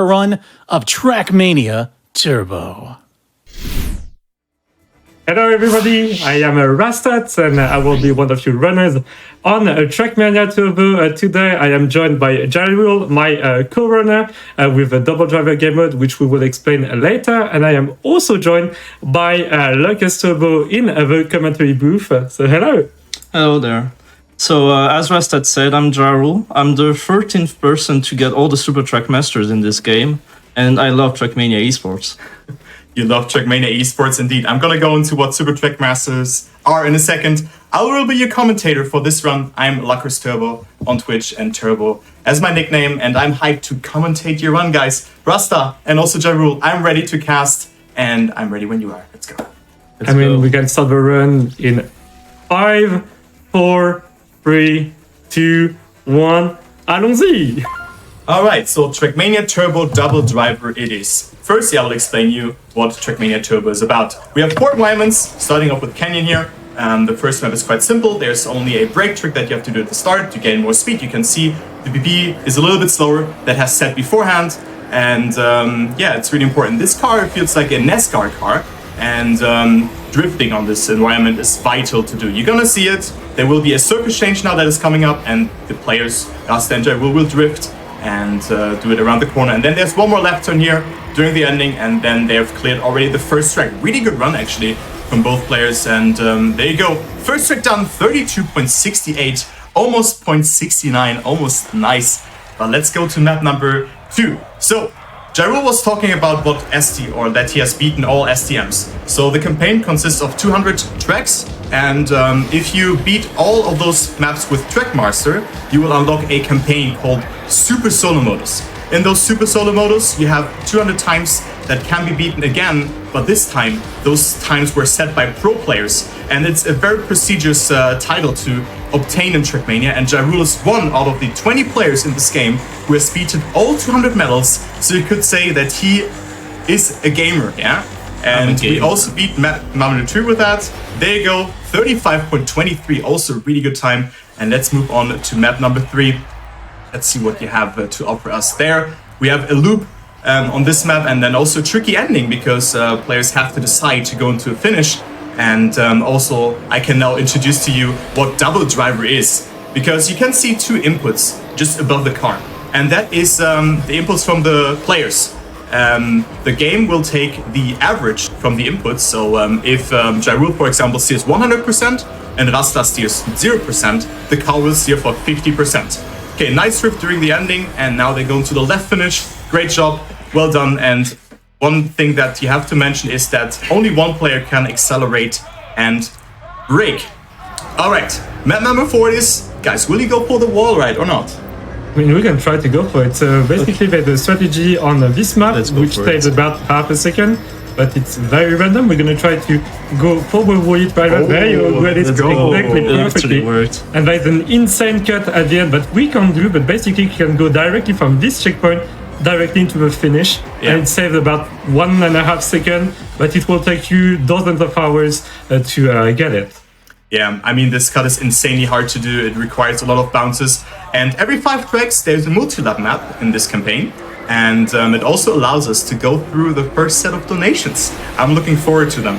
run of TrackMania Turbo. Hello everybody, I am Rastats and I will be one of your runners on TrackMania Turbo. Today I am joined by Jarul, my co-runner with a double driver game mode, which we will explain later. And I am also joined by Lucas Turbo in the commentary booth. So hello. Hello there. So as Rastat said, I'm Jarul. I'm the 13th person to get all the Super Track Masters in this game. And I love TrackMania esports. You love TrackMania esports indeed. I'm gonna go into what Super Track Masters are in a second. I will be your commentator for this run. I'm Lucas Turbo on Twitch and Turbo as my nickname, and I'm hyped to commentate your run, guys. Rasta and also Jarul, I'm ready to cast, and I'm ready when you are. Let's go. Let's go. We can start the run in 5, 4, 3, 2, 1. Allons-y! Alright, so TrackMania Turbo Double Driver it is. Firstly, I will explain you what TrackMania Turbo is about. We have 4 environments, starting off with Canyon here. The first map is quite simple. There's only a brake trick that you have to do at the start to gain more speed. You can see the PP is a little bit slower, that has set beforehand. And yeah, it's really important. This car feels like a NASCAR car, and drifting on this environment is vital to do. You're gonna see it. There will be a surface change now that is coming up, and the players, Rasta and Jarul, will drift and do it around the corner. And then there's one more left turn here during the ending, and then they have cleared already the first track. Really good run actually from both players, and there you go. First track done, 32.68, almost 0.69, almost nice. But let's go to map number 2. So Jarul was talking about what ST, or that he has beaten all STMs. So the campaign consists of 200 tracks, and if you beat all of those maps with Trackmaster, you will unlock a campaign called Super Solo Modus. In those Super Solo Modus, you have 200 times that can be beaten again, but this time, those times were set by pro players, and it's a very prestigious title to obtain in TrackMania, and Jarul is one out of the 20 players in this game who has beaten all 200 medals, so you could say that he is a gamer, yeah? And we also beat map number 2 with that. There you go, 35.23, also a really good time. And let's move on to map number 3. Let's see what you have to offer us there. We have a loop on this map, and then also a tricky ending, because players have to decide to go into a finish. And also, I can now introduce to you what double driver is, because you can see 2 inputs just above the car. And that is the inputs from the players. The game will take the average from the inputs. So if Jarul, for example, steers 100% and Rasta steers 0%, the car will steer for 50%. Okay, nice drift during the ending, and now they go into the left finish. Great job, well done. And one thing that you have to mention is that only one player can accelerate and brake. All right, map number 4 is, guys, will you go for the wall ride or not? I mean, we can try to go for it. So basically, there's a strategy on this map, which takes about half a second, but it's very random. We're going to try to go forward with it right there. You read it exactly perfectly. And there's an insane cut at the end that we can't do, but basically you can go directly from this checkpoint directly into the finish, and it saves about 1.5 seconds, but it will take you dozens of hours to get it. Yeah, I mean, this cut is insanely hard to do. It requires a lot of bounces. And every 5 tracks, there's a multi-lap map in this campaign. And it also allows us to go through the first set of donations. I'm looking forward to them.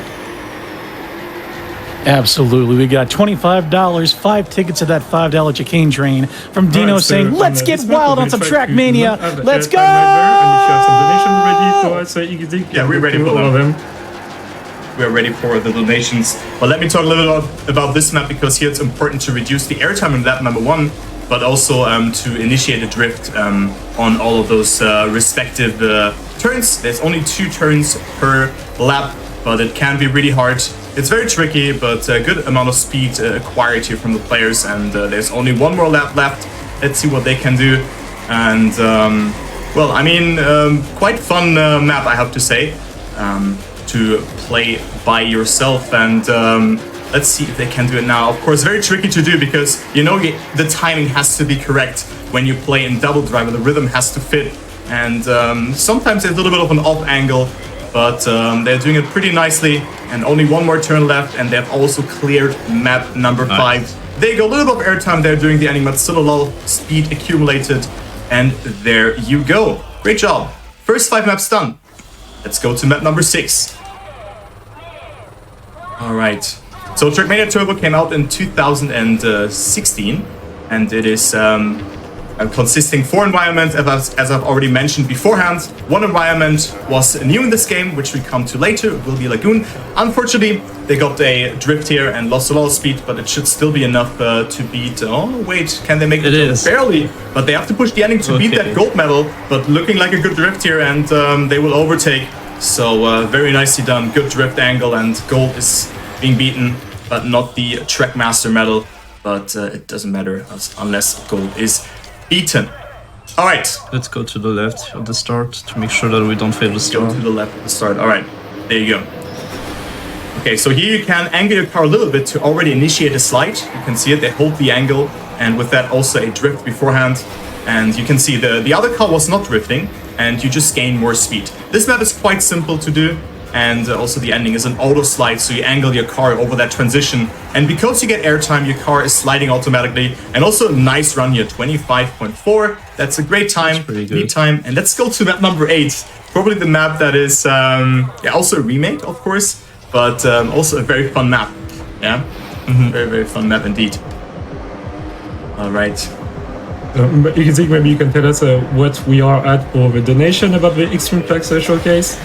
Absolutely. We got $25, 5 tickets to that $5 chicane train from Dino saying, let's get wild on some TrackMania. Let's go! And if you have some donations ready for us, iggyzig, yeah, we're ready for them. We're ready for the donations. But let me talk a little bit about this map, because here it's important to reduce the airtime in lap number 1, but also to initiate a drift on all of those respective turns. There's only 2 turns per lap, but it can be really hard. It's very tricky, but a good amount of speed acquired here from the players, and there's only 1 more lap left. Let's see what they can do. And well, I mean, quite fun map, I have to say, to play by yourself, and let's see if they can do it now. Of course, very tricky to do, because you know the timing has to be correct when you play in double driver. The rhythm has to fit, and sometimes there's a little bit of an off angle, but they're doing it pretty nicely. And only 1 more turn left, and they've also cleared map number 5. There you go, a little bit of airtime there during the ending, but still a lot of speed accumulated. And there you go. Great job. First 5 maps done. Let's go to map number 6. Alright. So TrackMania Turbo came out in 2016, and it is consisting 4 environments, as I've already mentioned beforehand. One environment was new in this game, which we come to later. It will be Lagoon. Unfortunately, they got a drift here and lost a lot of speed, but it should still be enough to beat... Oh, wait, can they make it? Is. Barely, but they have to push the ending to beat that gold medal, but looking like a good drift here, and they will overtake. So very nicely done. Good drift angle, and gold is being beaten, but not the Trackmaster medal. But it doesn't matter unless gold is beaten. All right. Let's go to the left at the start to make sure that we don't fail the Go start. to the left at the start. All right. There you go. Okay, so here you can angle your car a little bit to already initiate a slide. You can see it. They hold the angle, and with that also a drift beforehand. And you can see the other car was not drifting, and you just gain more speed. This map is quite simple to do. And also the ending is an auto slide, so you angle your car over that transition. And because you get airtime, your car is sliding automatically. And also a nice run here, 25.4. That's a great time, That's pretty good. lead time. And let's go to map number 8. Probably the map that is also a remake, of course, but also a very fun map. Yeah, very, very fun map indeed. All right. Iggyzig, maybe you can tell us what we are at for the donation about the Extreme Tracks showcase.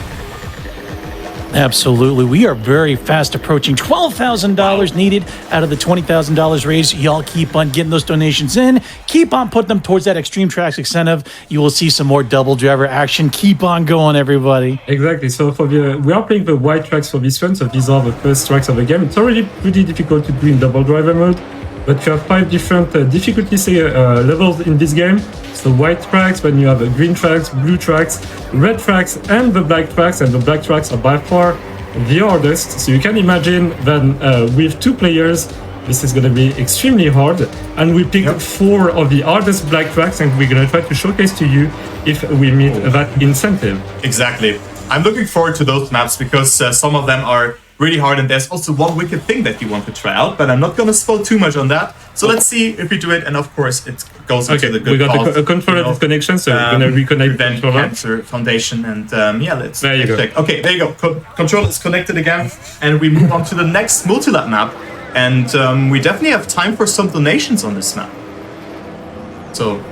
Absolutely. We are very fast approaching $12,000 needed out of the $20,000 raised. Y'all keep on getting those donations in. Keep on putting them towards that Extreme Tracks incentive. You will see some more double driver action. Keep on going, everybody. Exactly. So for we are playing the white tracks for this one. So these are the first tracks of the game. It's already pretty difficult to do in double driver mode, but you have 5 different difficulty levels in this game. So white tracks, then you have green tracks, blue tracks, red tracks, and the black tracks. And the black tracks are by far the hardest. So you can imagine that with 2 players, this is going to be extremely hard. And we picked 4 of the hardest black tracks, and we're going to try to showcase to you if we meet that incentive. Exactly. I'm looking forward to those maps because some of them are really hard, and there's also one wicked thing that you want to try out, but I'm not going to spoil too much on that. So let's see if we do it, and of course it goes into the good we got cause, a controller disconnection, so we're going to reconnect the Prevent controller. Cancer Foundation, and let's There you go. check. Okay, there you go. Controller is connected again, and we move on to the next multi-lap map, and we definitely have time for some donations on this map. So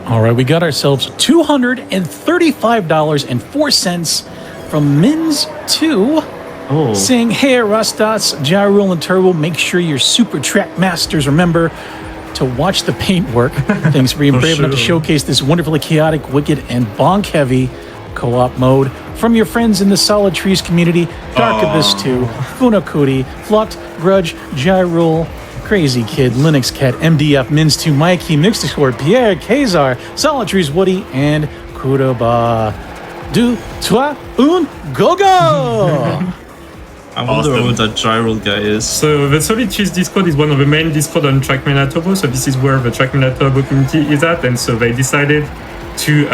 All right, we got ourselves $235.04 from Mins2. Oh, Saying, hey, Rastats, Gyrule, and Turbo, make sure your Super Track Masters remember to watch the paintwork. Thanks for being brave enough to showcase this wonderfully chaotic, wicked, and bonk-heavy co-op mode from your friends in the Solid Trees community, Dark Abyss 2, Funakuri, Flut, Grudge, Gyrule, Crazy Kid, Linux Cat, MDF, Mins2, Mikey, Mixed Discord, Pierre, Kazar, Solid Trees Woody, and Kudoba. Du, toi, un, go-go! I wonder Awesome. who that Gyrule guy is. So the Solid Cheese Discord is one of the main Discord on TrackMania Turbo. So this is where the TrackMania Turbo community is at, and so they decided to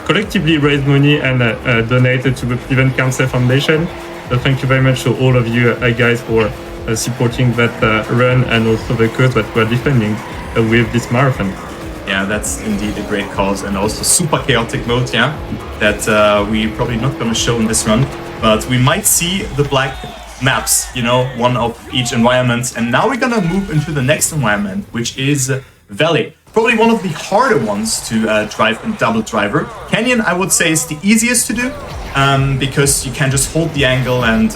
collectively raise money and donate it to the Prevent Cancer Foundation. So thank you very much to all of you guys for supporting that run and also the cause that we're defending with this marathon. yeah, that's indeed a great cause, and also super chaotic mode, that we probably not going to show in this run, but we might see the black maps, one of each environment. And now we're gonna move into the next environment, which is Valley. Probably one of the harder ones to drive in double driver. Canyon, I would say, is the easiest to do because you can just hold the angle, and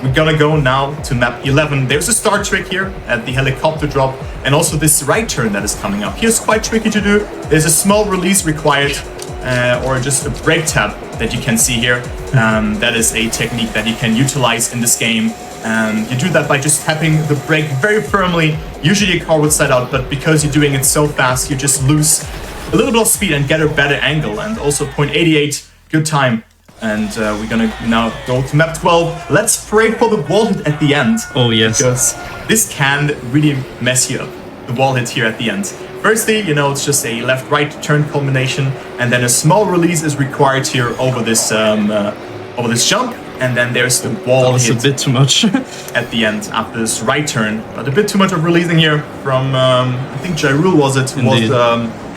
we're gonna go now to map 11. There's a start trick here at the helicopter drop, and also this right turn that is coming up. Here's quite tricky to do. There's a small release required, or just a brake tab that you can see here. That is a technique that you can utilize in this game. You do that by just tapping the brake very firmly. Usually your car would slide out, but because you're doing it so fast, you just lose a little bit of speed and get a better angle. And also 0.88, good time. And we're gonna now go to map 12. Let's pray for the wall hit at the end. Oh, yes. Because this can really mess you up, the wall hit here at the end. Firstly, it's just a left-right turn combination, and then a small release is required here over this jump, and then there's the wall That was hit a bit too much. at the end after this right turn. But a bit too much of releasing here from, I think Gyrule was Indeed.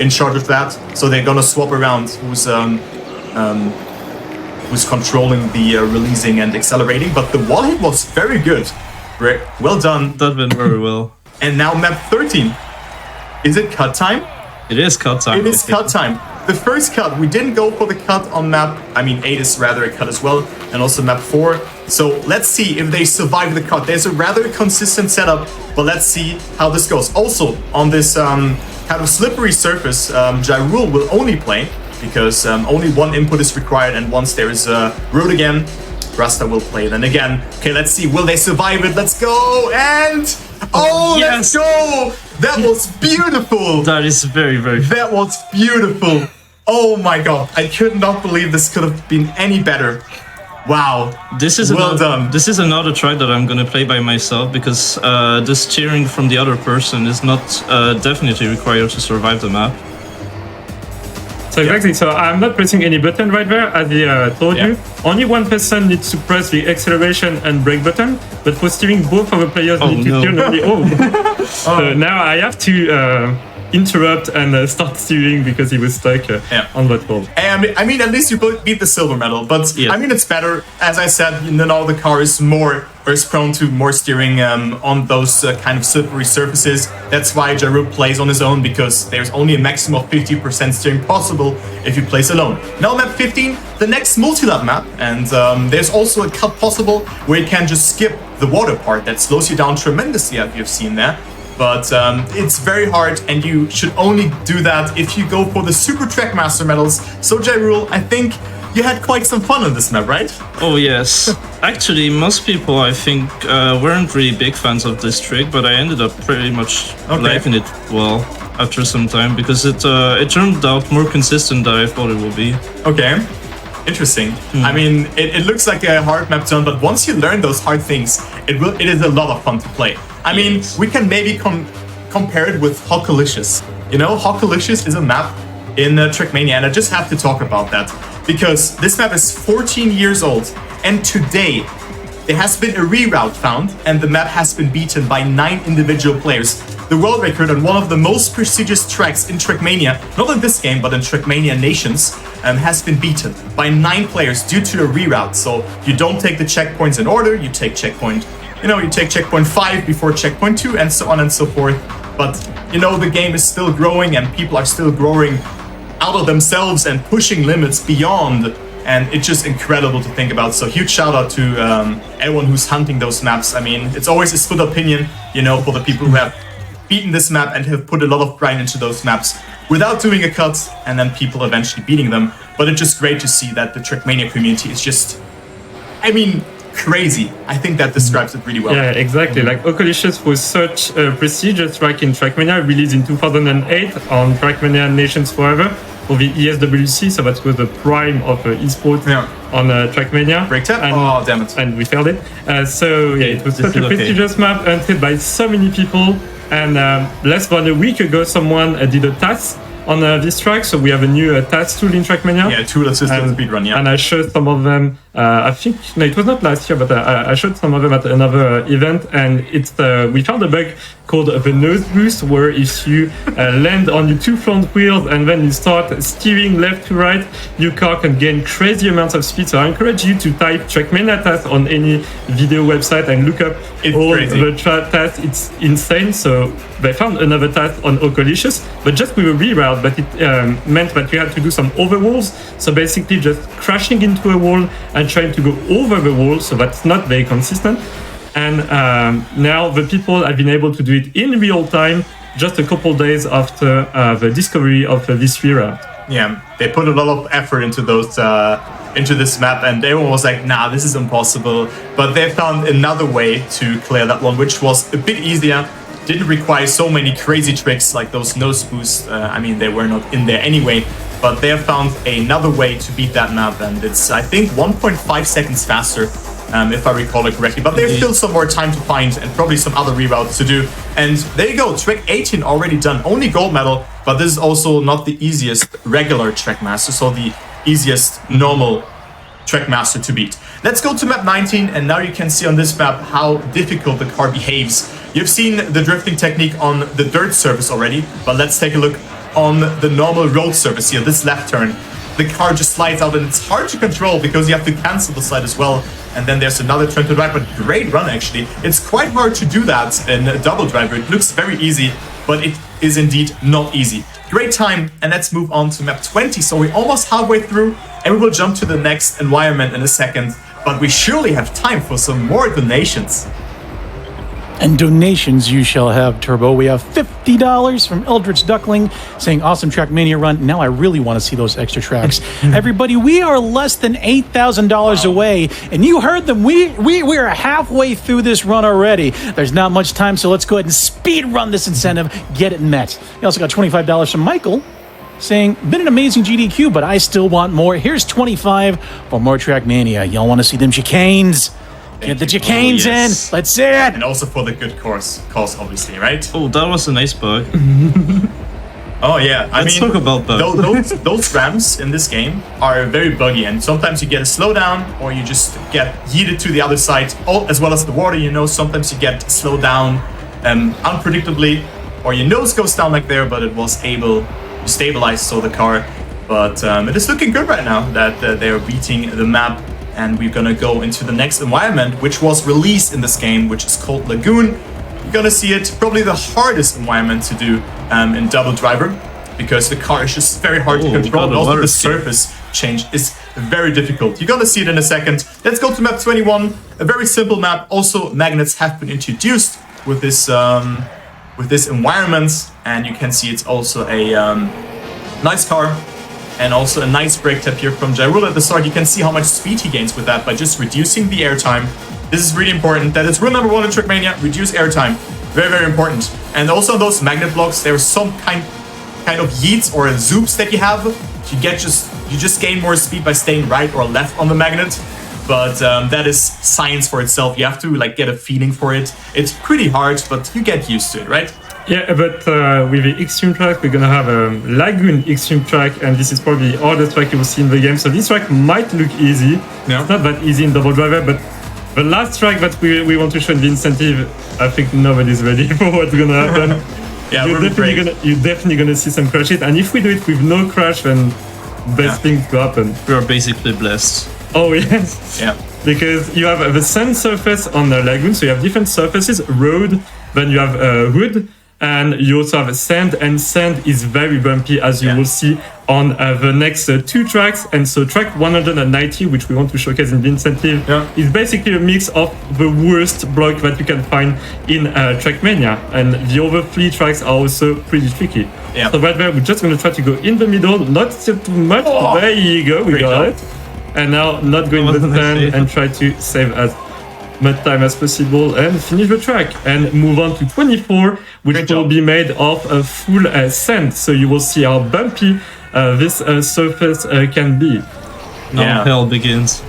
in charge of that. So they're gonna swap around who's who's controlling the releasing and accelerating. But the wall hit was very good. Well done. That went very well. And now map 13. Is it cut time? It is cut time. It is cut time. The first cut, we didn't go for the cut on map, 8 is rather a cut as well, and also map 4. So let's see if they survive the cut. There's a rather consistent setup, but let's see how this goes. Also, on this kind of slippery surface, Jyrule will only play, because only one input is required, and once there is a road again, Rasta will play then again. Okay, let's see, will they survive it? Let's go, and... Oh, yes. Let's go! That was beautiful! That is very, very... That was beautiful! Oh my god, I could not believe this could have been any better. Wow, this is well done. This is another track that I'm gonna play by myself, because the steering from the other person is not definitely required to survive the map. So exactly, so I'm not pressing any button right there, as he told you. Only one person needs to press the acceleration and brake button, but for steering, both of the players need to steer normally. So now I have to interrupt and start steering because he was stuck on that wall. I mean, at least you both beat the silver medal, but Yeah. I mean, it's better. As I said, now the car is prone to more steering on those kind of slippery surfaces. That's why Jyrule plays on his own, because there's only a maximum of 50% steering possible if you place alone. Now map 15, the next multi-lap map, and there's also a cut possible where you can just skip the water part that slows you down tremendously, as you've seen there. But it's very hard, and you should only do that if you go for the Super Trackmaster medals. So Jyrule, I think you had quite some fun on this map, right? Oh yes. Actually, most people, I think, weren't really big fans of this trick, but I ended up pretty much liking it well after some time, because it turned out more consistent than I thought it would be. Okay. Interesting. I mean, it looks like a hard map zone, but once you learn those hard things, it is a lot of fun to play. I mean, we can maybe compare it with Hockalicious. You know, Hockalicious is a map in TrackMania, and I just have to talk about that, because this map is 14 years old, and today there has been a reroute found, and the map has been beaten by 9 individual players. The world record on one of the most prestigious tracks in TrackMania, not in this game, but in TrackMania Nations, has been beaten by 9 players due to a reroute. So you don't take the checkpoints in order, you take checkpoint 5 before checkpoint 2, and so on and so forth. But, the game is still growing, and people are still growing out of themselves and pushing limits beyond, and it's just incredible to think about. So huge shout out to everyone who's hunting those maps. I mean, it's always a split opinion, for the people who have beaten this map and have put a lot of grind into those maps without doing a cut, and then people eventually beating them. But it's just great to see that the TrackMania community is just, crazy. I think that describes it really well. Yeah, exactly. Like Hockalicious was such a prestigious track in TrackMania, released in 2008 on TrackMania Nations Forever for the ESWC, so that was the prime of esports on TrackMania. Break tap? Oh, damn it. And we failed it. It was such a prestigious map, hunted by so many people. And less than a week ago, someone did a task on this track, so we have a new task tool in TrackMania. Yeah, tool assisted speedrun, And I showed some of them, it was not last year, but I showed some of them at another event, and it's we found a bug called the nose boost, where if you land on your 2 front wheels and then you start steering left to right, your car can gain crazy amounts of speed. So I encourage you to type TrackMania task on any video website and look up the tasks. It's insane. So they found another task on Hockalicious, but just with a reroute, but it meant that you had to do some overwalls. So basically just crashing into a wall and trying to go over the wall, so that's not very consistent. And now the people have been able to do it in real time, just a couple days after the discovery of this reroute. Yeah, they put a lot of effort into this map, and everyone was like, nah, this is impossible. But they found another way to clear that one, which was a bit easier. Didn't require so many crazy tricks like those nose boosts. They were not in there anyway, but they have found another way to beat that map, and it's, I think, 1.5 seconds faster, if I recall it correctly. But there's still some more time to find, and probably some other reroutes to do. And there you go, track 18 already done. Only gold medal, but this is also not the easiest regular Trackmaster, so the easiest normal Trackmaster to beat. Let's go to map 19, and now you can see on this map how difficult the car behaves. You've seen the drifting technique on the dirt surface already, but let's take a look on the normal road surface here, this left turn. the car just slides out, and it's hard to control because you have to cancel the slide as well. And then there's another turn to the right, but great run actually. It's quite hard to do that in a double driver. It looks very easy, but it is indeed not easy. Great time, and let's move on to map 20. So we're almost halfway through, and we will jump to the next environment in a second. But we surely have time for some more donations. And donations you shall have, Turbo. We have $50 from Eldritch Duckling saying, awesome TrackMania run. Now I really want to see those extra tracks. Everybody, we are less than $8,000 away. And you heard them. We are halfway through this run already. There's not much time, so let's go ahead and speed run this incentive. Get it met. We also got $25 from Michael saying, been an amazing GDQ, but I still want more. Here's 25 for more TrackMania. Y'all want to see them chicanes? Get the chicanes in. Let's see it. And also for the good cause, obviously, right? Oh, that was a nice bug. Oh yeah, Let's talk about bugs. those ramps in this game are very buggy, and sometimes you get a slowdown, or you just get yeeted to the other side, as well as the water. You know, sometimes you get slowed down unpredictably, or your nose goes down like there, but it was able to stabilize so the car. But it is looking good right now that they are beating the map. And we're gonna go into the next environment, which was released in this game, which is called Lagoon. You're gonna see it, probably the hardest environment to do in double driver, because the car is just very hard to control, and also the surface change is very difficult. You're gonna see it in a second. Let's go to map 21, a very simple map. Also, magnets have been introduced with this environment, and you can see it's also a nice car. And also a nice brake tap here from Jyrule at the start. You can see how much speed he gains with that by just reducing the airtime. This is really important. That is rule number 1 in TrackMania, reduce airtime. Very, very important. And also on those magnet blocks, there's some kind of yeets or zoops that you have. You just gain more speed by staying right or left on the magnet. But that is science for itself. You have to get a feeling for it. It's pretty hard, but you get used to it, right? Yeah, but with the extreme track, we're gonna have a Lagoon extreme track, and this is probably the hardest track you will see in the game. So this track might look easy. Yeah. It's not that easy in double driver, but the last track that we want to show in the incentive, I think nobody's ready for what's gonna happen. Yeah, you're definitely gonna see some crashes, and if we do it with no crash, then best things to happen. We are basically blessed. Oh yes. Yeah. Because you have the sand surface on the Lagoon, so you have different surfaces, road, then you have wood. And you also have sand, and sand is very bumpy, as you will see on the next 2 tracks. And so track 190, which we want to showcase in the incentive, is basically a mix of the worst block that you can find in TrackMania. And the other 3 tracks are also pretty tricky. Yeah. So right there, we're just going to try to go in the middle, not too much. Oh, there you go, we got it. And now not go in the sand and try to save as much time as possible and finish the track and move on to 24, which will be made of a full sand. So you will see how bumpy this surface can be. Now hell begins.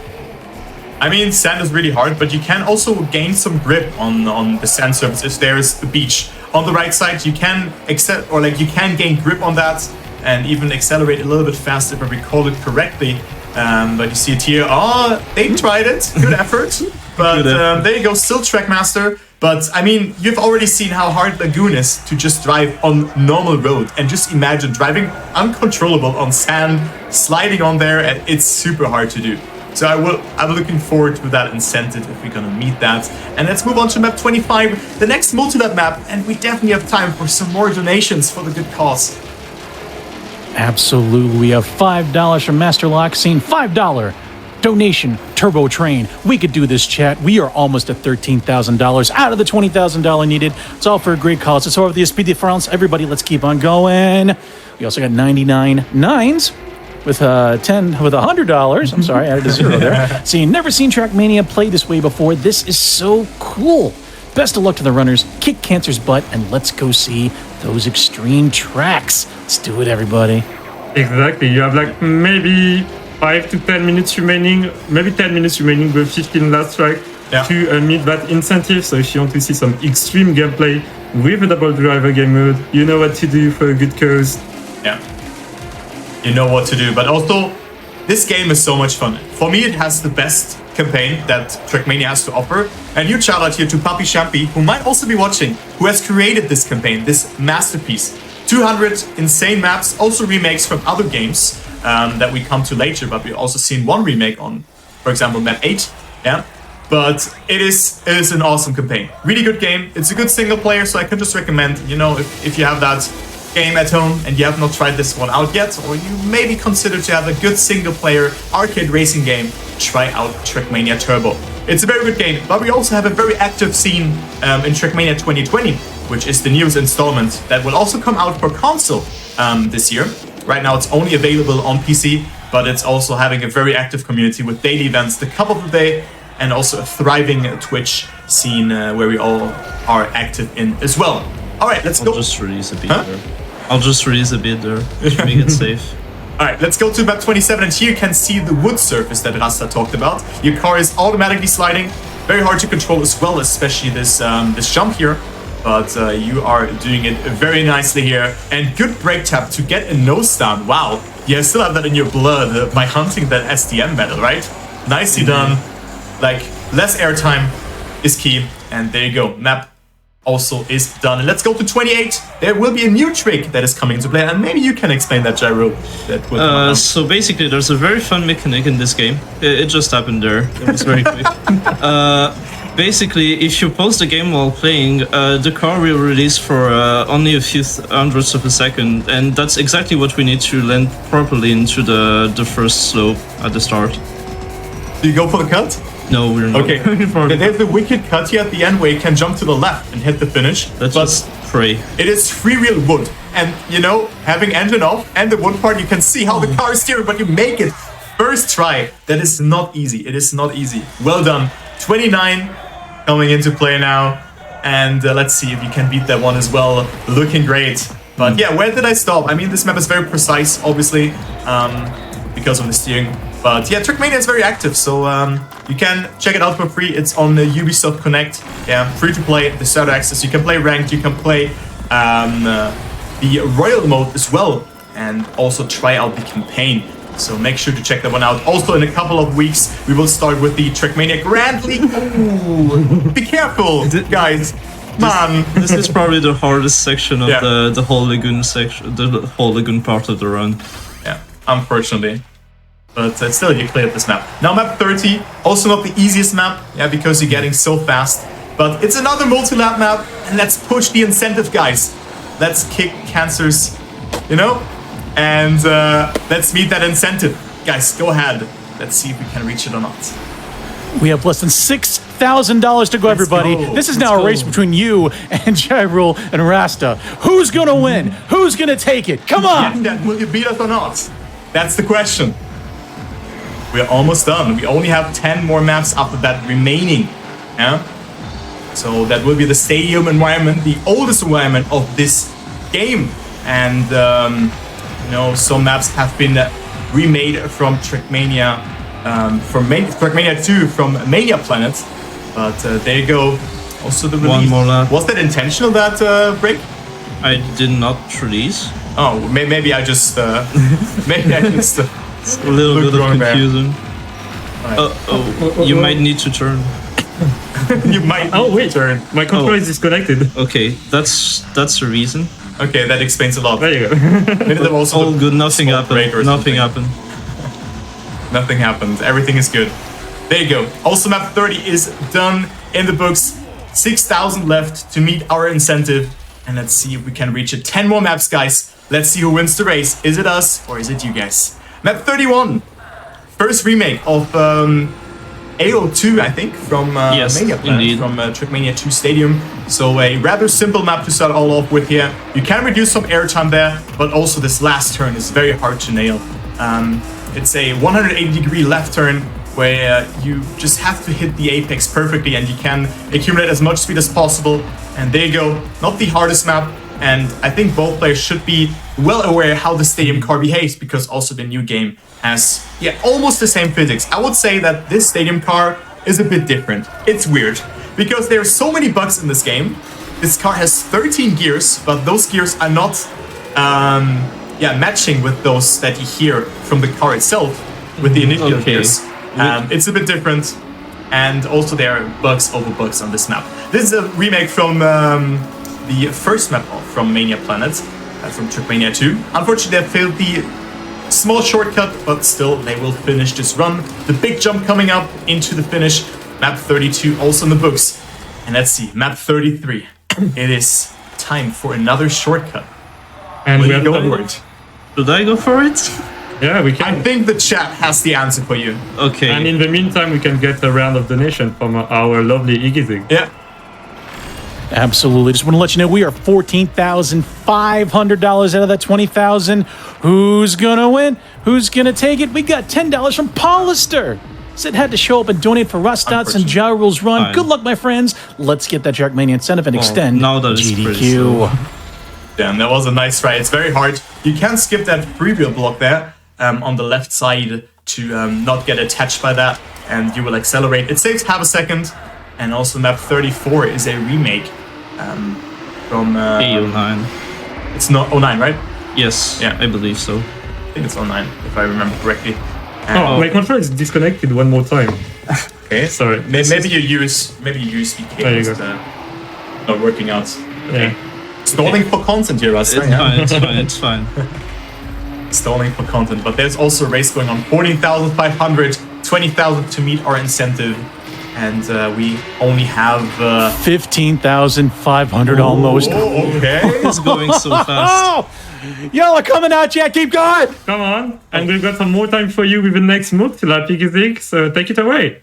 I mean, sand is really hard, but you can also gain some grip on the sand surfaces. There's the beach on the right side. You can you can gain grip on that and even accelerate a little bit faster if I recall it correctly. But you see it here. Oh, they tried it. Good effort. But there you go, still Trackmaster. But I mean, you've already seen how hard Lagoon is to just drive on normal road. And just imagine driving uncontrollable on sand, sliding on there, and it's super hard to do. So I'm looking forward to that incentive if we're gonna meet that. And let's move on to map 25, the next multi-lap map, and we definitely have time for some more donations for the good cause. Absolutely. We have $5 from Masterlock saying $5 donation turbo train. We could do this, chat. We are almost at $13,000 out of the $20,000 needed. It's all for a great cause. It's over the Esprit de France. Everybody, let's keep on going. We also got 99 nines with $100. I'm sorry, I added a 0 there. See, never seen TrackMania play this way before. This is so cool. Best of luck to the runners. Kick cancer's butt, and let's go see those extreme tracks. Let's do it, everybody. Exactly. You have maybe 5 to 10 minutes remaining, maybe 10 minutes remaining with 15 last track to meet that incentive. So if you want to see some extreme gameplay with a double driver game mode, you know what to do for a good cause. Yeah. You know what to do. But also, this game is so much fun. For me, it has the best campaign that TrackMania has to offer. And huge shout out here to Papi Champi, who might also be watching, who has created this campaign, this masterpiece. 200 insane maps, also remakes from other games. that we come to later, but we've also seen one remake on, for example, map 8. Yeah. But it is an awesome campaign. Really good game. It's a good single player, so I can just recommend, you know, if you have that game at home and you have not tried this one out yet, or you maybe consider to have a good single player arcade racing game, try out TrackMania Turbo. It's a very good game, but we also have a very active scene in TrackMania 2020, which is the newest installment that will also come out for console this year. Right now it's only available on PC, but it's also having a very active community with daily events, the cup of the day, and also a thriving Twitch scene where we all are active in as well. All right, let's go. I'll just release a bit there. I'll just release a bit there to make it safe. All right, let's go to map 27, and here you can see the wood surface that Rastat talked about. Your car is automatically sliding, very hard to control as well, especially this this jump here. But you are doing it very nicely here, and good brake tap to get a nose down. Wow, you still have that in your blood by hunting that SDM medal, right? Nicely done. Like, less airtime is key, and there you go. Map also is done. And let's go to 28. There will be a new trick that is coming into play, and maybe you can explain that, Gyro. So basically, there's a very fun mechanic in this game. It just happened there. It was very quick. Basically, if you pause the game while playing, the car will release for only a few hundredths of a second, and that's exactly what we need to land properly into the first slope at the start. Do you go for the cut? No, we're not. Okay, there's the wicked cut here at the end where you can jump to the left and hit the finish. Let's just pray. It is freewheel wood, and you know, having engine off and the wood part, you can see how the car is steering, but you make it first try. That is not easy. It is not easy. Well done. 29 coming into play now, and let's see if you can beat that one as well. Looking great. But yeah, where did I stop? I mean, this map is very precise, obviously, because of the steering. But yeah, TrackMania is very active, so you can check it out for free. It's on the Ubisoft Connect. Yeah, free to play, the starter access. You can play ranked, you can play the Royal mode as well, and also try out the campaign. So make sure to check that one out. Also, in a couple of weeks, we will start with the TrackMania Grand League. Ooh, be careful, guys. Man, this is probably the hardest section of the whole lagoon section, the whole lagoon part of the run. Yeah, unfortunately. But still, you cleared this map. Now map 30, also not the easiest map, yeah, because you're getting so fast. But it's another multi-lap map, and let's push the incentive, guys. Let's kick cancers, you know? And let's meet that incentive. Guys, go ahead. Let's see if we can reach it or not. We have less than $6,000 to go, everybody. This is now a race between you and Jyrule and Rasta. Who's going to win? Who's going to take it? Come on! Yeah, will you beat us or not? That's the question. We're almost done. We only have 10 more maps after that remaining. Yeah? So that will be the stadium environment, the oldest environment of this game. And, you know, some maps have been remade from TrackMania, TrackMania 2 from Mania Planet. But there you go. Also the release. One more lap. Was that intentional, that break? I did not release. Oh, maybe I just... maybe I just... It's a little bit of confusion. Right. You might need to turn. You might. Oh wait, turn. My controller is disconnected. Okay, that's the reason. Okay, that explains a lot. There you go. All good. Nothing happened. Nothing happened. Nothing happened. Everything is good. There you go. Also, map 30 is done in the books. 6,000 left to meet our incentive, and let's see if we can reach it. 10 more maps, guys. Let's see who wins the race. Is it us or is it you guys? Map 31, first remake of AO2, I think, from Mania Planet, from TrackMania 2 Stadium. So a rather simple map to start all off with here. You can reduce some airtime there, but also this last turn is very hard to nail. It's a 180-degree left turn where you just have to hit the apex perfectly, and you can accumulate as much speed as possible. And there you go, not the hardest map. And I think both players should be well aware how the stadium car behaves, because also the new game has, almost the same physics. I would say that this stadium car is a bit different. It's weird, because there are so many bugs in this game. This car has 13 gears, but those gears are not matching with those that you hear from the car itself, with the initial gears. It's a bit different, and also there are bugs over bugs on this map. This is a remake from the first map from Mania Planet, from TrackMania 2. Unfortunately, they failed the Small shortcut, but still they will finish this run. The big jump coming up into the finish. Map 32 also in the books. And let's see, map 33. It is time for another shortcut. And Will we you have go done for it. it? Should I go for it? Yeah, we I can. think the chat has the answer for you. Okay. And in the meantime, we can get a round of donation from our lovely iggyzig. Yeah. Absolutely. Just want to let you know we are $14,500 out of that 20,000. Who's going to win? Who's going to take it? We got $10 from Paulister. Said had to show up and donate for Rastats and Ja Rule's run. Fine. Good luck, my friends. Let's get that TrackMania incentive and extend now that is pretty GDQ. Damn, that was a nice try. It's very hard. You can skip that freewheel block there on the left side to not get attached by that, and you will accelerate. It saves half a second, and also map 34 is a remake from... AO9. It's not 09, right? Yes, Yeah. I believe so. I think it's 09, if I remember correctly. Oh, my controller is disconnected one more time. Okay, Sorry. maybe you use USB There you cables go. not working out. Okay. Yeah. Stalling for content here, Russ. It's fine, it's fine, it's fine. Stalling for content, but there's also a race going on. 14,500, 20,000 to meet our incentive, and we only have 15,500 almost. Oh, okay. It's going so fast. Oh! Y'all are coming out, Jack. Keep going. Come on. And we've got some more time for you with the next move to lap iggyzig, so take it away.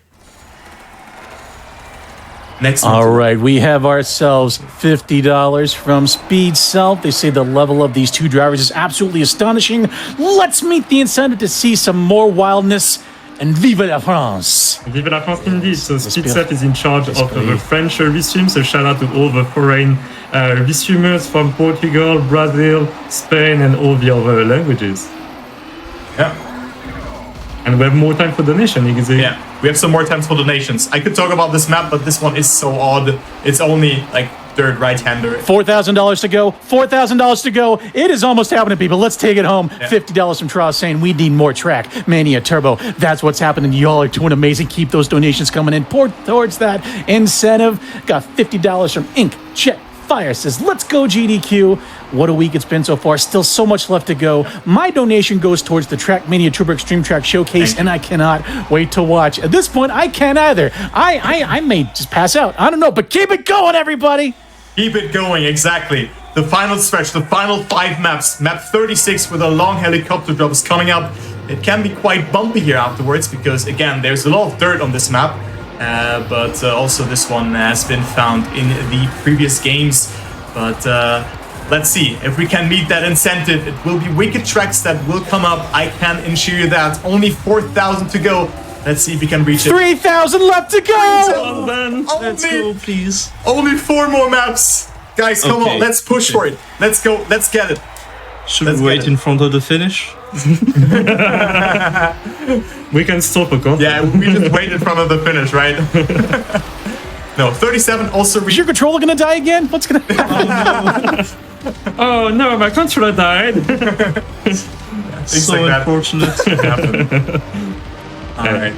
Next All right, we have ourselves $50 from Speed Self. They say the level of these two drivers is absolutely astonishing. Let's meet the incentive to see some more wildness, and vive la France. Vive la France indeed. So J'espère. Speedset is in charge of the French resume, so shout out to all the foreign resumers from Portugal, Brazil, Spain, and all the other languages. Yeah. And we have more time for donation, iggyzig. Yeah, we have some more times for donations. I could talk about this map, but this one is so odd. It's only like third right-hander. $4,000 to go. $4,000 to go. It is almost happening, people. Let's take it home. Yeah. $50 from Tross saying we need more TrackMania Turbo. That's what's happening. Y'all are doing amazing. Keep those donations coming in. Pour towards that incentive. Got $50 from Ink Jet Fire says, let's go GDQ. What a week it's been so far. Still so much left to go. My donation goes towards the TrackMania Turbo Extreme Track Showcase, and I cannot wait to watch. At this point, I can't either. I may just pass out. I don't know, but keep it going, everybody. Keep it going, exactly. The final stretch, the final 5 maps. Map 36 with a long helicopter drop is coming up. It can be quite bumpy here afterwards because, again, there's a lot of dirt on this map. But also this one has been found in the previous games. But let's see if we can meet that incentive. It will be wicked tracks that will come up. I can ensure you that. Only 4,000 to go. Let's see if we can reach it. 3,000 left to go. Well done. Let's go, please. Only 4 more maps. Guys, come Okay. on. Let's push for it. Let's go. Let's get it. Should Let's we get wait it. in front of the finish? We can stop a contest. Yeah, we just wait in front of the finish, right? No, 37 also Is your controller gonna die again? What's gonna happen? Oh no, my controller died. things So like that. unfortunate. Alright.